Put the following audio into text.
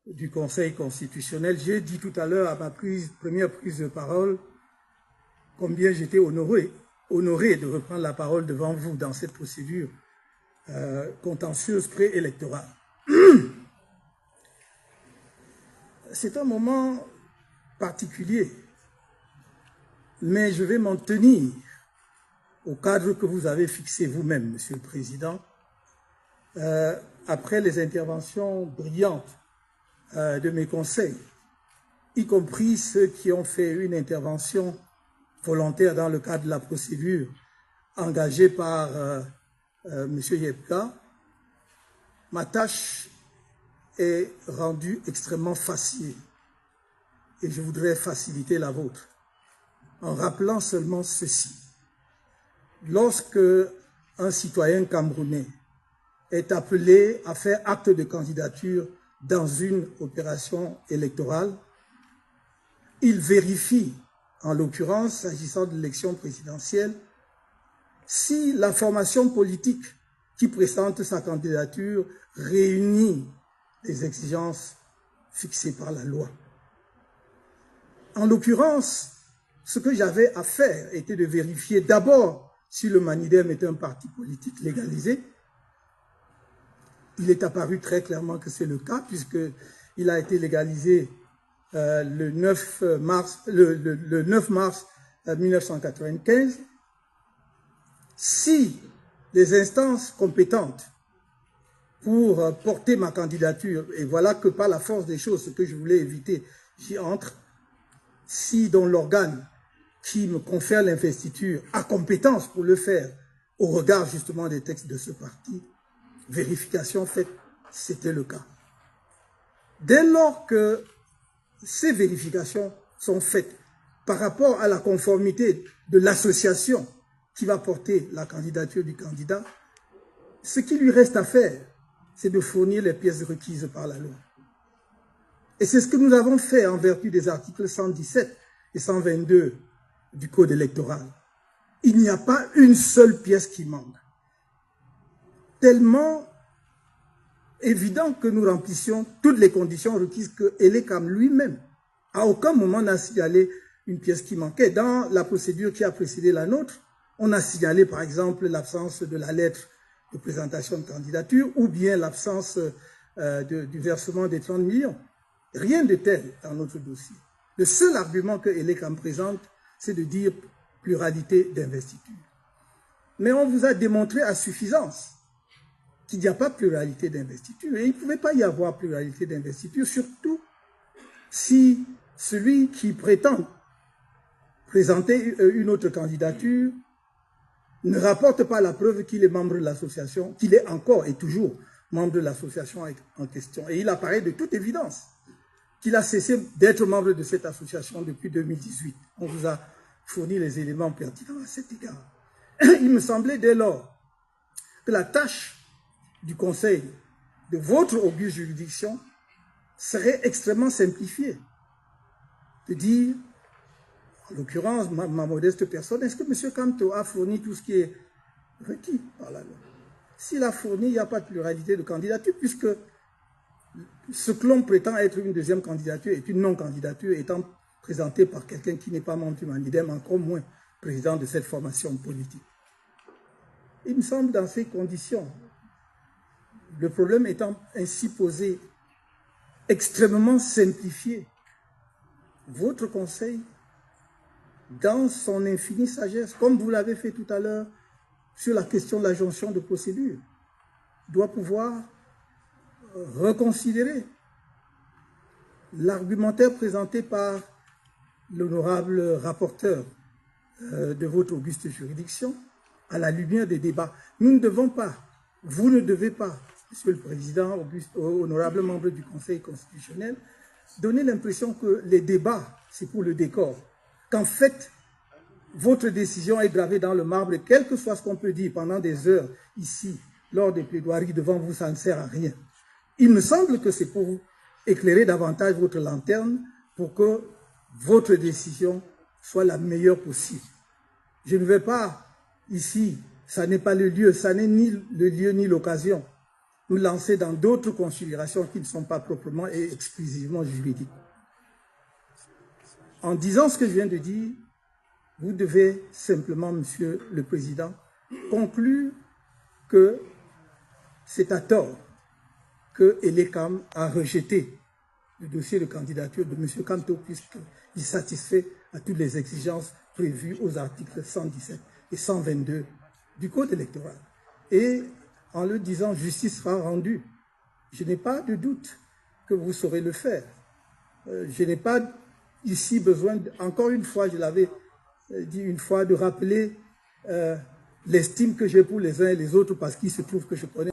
du Conseil constitutionnel. J'ai dit tout à l'heure à ma première prise de parole combien j'étais honoré de reprendre la parole devant vous dans cette procédure contentieuse préélectorale. C'est un moment particulier, mais je vais m'en tenir au cadre que vous avez fixé vous-même, Monsieur le Président, après les interventions brillantes de mes conseils, y compris ceux qui ont fait une intervention volontaire dans le cadre de la procédure engagée par M. Yebka. Ma tâche est rendue extrêmement facile et je voudrais faciliter la vôtre en rappelant seulement ceci. Lorsque un citoyen camerounais est appelé à faire acte de candidature dans une opération électorale, il vérifie, en l'occurrence, s'agissant de l'élection présidentielle, si la formation politique qui présente sa candidature réunit les exigences fixées par la loi. En l'occurrence, ce que j'avais à faire était de vérifier d'abord si le Manidem est un parti politique légalisé. Il est apparu très clairement que c'est le cas, puisqu'il a été légalisé le 9 mars 1995. Si les instances compétentes pour porter ma candidature, et voilà que par la force des choses, ce que je voulais éviter, j'y entre, si dans l'organe qui me confère l'investiture a compétence pour le faire, au regard justement des textes de ce parti, vérification faite, c'était le cas. Dès lors que ces vérifications sont faites par rapport à la conformité de l'association qui va porter la candidature du candidat, ce qui lui reste à faire, c'est de fournir les pièces requises par la loi. Et c'est ce que nous avons fait en vertu des articles 117 et 122 du Code électoral. Il n'y a pas une seule pièce qui manque. Tellement évident que nous remplissions toutes les conditions requises que Elekam lui-même, à aucun moment n'a signalé une pièce qui manquait. Dans la procédure qui a précédé la nôtre, on a signalé par exemple l'absence de la lettre de présentation de candidature ou bien l'absence du versement des 30 millions. Rien de tel dans notre dossier. Le seul argument que Elekam présente, c'est de dire pluralité d'investiture. Mais on vous a démontré à suffisance qu'il n'y a pas pluralité d'investiture. Et il ne pouvait pas y avoir pluralité d'investiture, surtout si celui qui prétend présenter une autre candidature ne rapporte pas la preuve qu'il est membre de l'association, qu'il est encore et toujours membre de l'association en question. Et il apparaît de toute évidence qu'il a cessé d'être membre de cette association depuis 2018. On vous a fourni les éléments pertinents à cet égard. Il me semblait dès lors que la tâche du Conseil de votre auguste juridiction serait extrêmement simplifiée. De dire, en l'occurrence, ma modeste personne, est-ce que M. Kamto a fourni tout ce qui est requis par la loi? S'il a fourni, il n'y a pas de pluralité de candidature, puisque ce que l'on prétend être une deuxième candidature est une non-candidature étant présentée par quelqu'un qui n'est pas membre du Manidem, encore moins président de cette formation politique. Il me semble dans ces conditions, le problème étant ainsi posé, extrêmement simplifié, votre Conseil, dans son infinie sagesse, comme vous l'avez fait tout à l'heure sur la question de la jonction de procédure, doit pouvoir reconsidérer l'argumentaire présenté par l'honorable rapporteur de votre auguste juridiction à la lumière des débats. Nous ne devons pas, vous ne devez pas, Monsieur le Président, honorable membre du Conseil constitutionnel, donner l'impression que les débats, c'est pour le décor. Qu'en fait, votre décision est gravée dans le marbre, et quel que soit ce qu'on peut dire pendant des heures ici, lors des plaidoiries devant vous, ça ne sert à rien. Il me semble que c'est pour vous éclairer davantage votre lanterne pour que votre décision soit la meilleure possible. Je ne vais pas ici, ça n'est pas le lieu, ça n'est ni le lieu ni l'occasion nous lancer dans d'autres considérations qui ne sont pas proprement et exclusivement juridiques. En disant ce que je viens de dire, vous devez simplement, Monsieur le Président, conclure que c'est à tort que Elekam a rejeté le dossier de candidature de M. Kanto puisqu'il satisfait à toutes les exigences prévues aux articles 117 et 122 du Code électoral. Et en le disant, justice sera rendue. Je n'ai pas de doute que vous saurez le faire. Je n'ai pas ici besoin, encore une fois, je l'avais dit une fois, de rappeler l'estime que j'ai pour les uns et les autres parce qu'il se trouve que je connais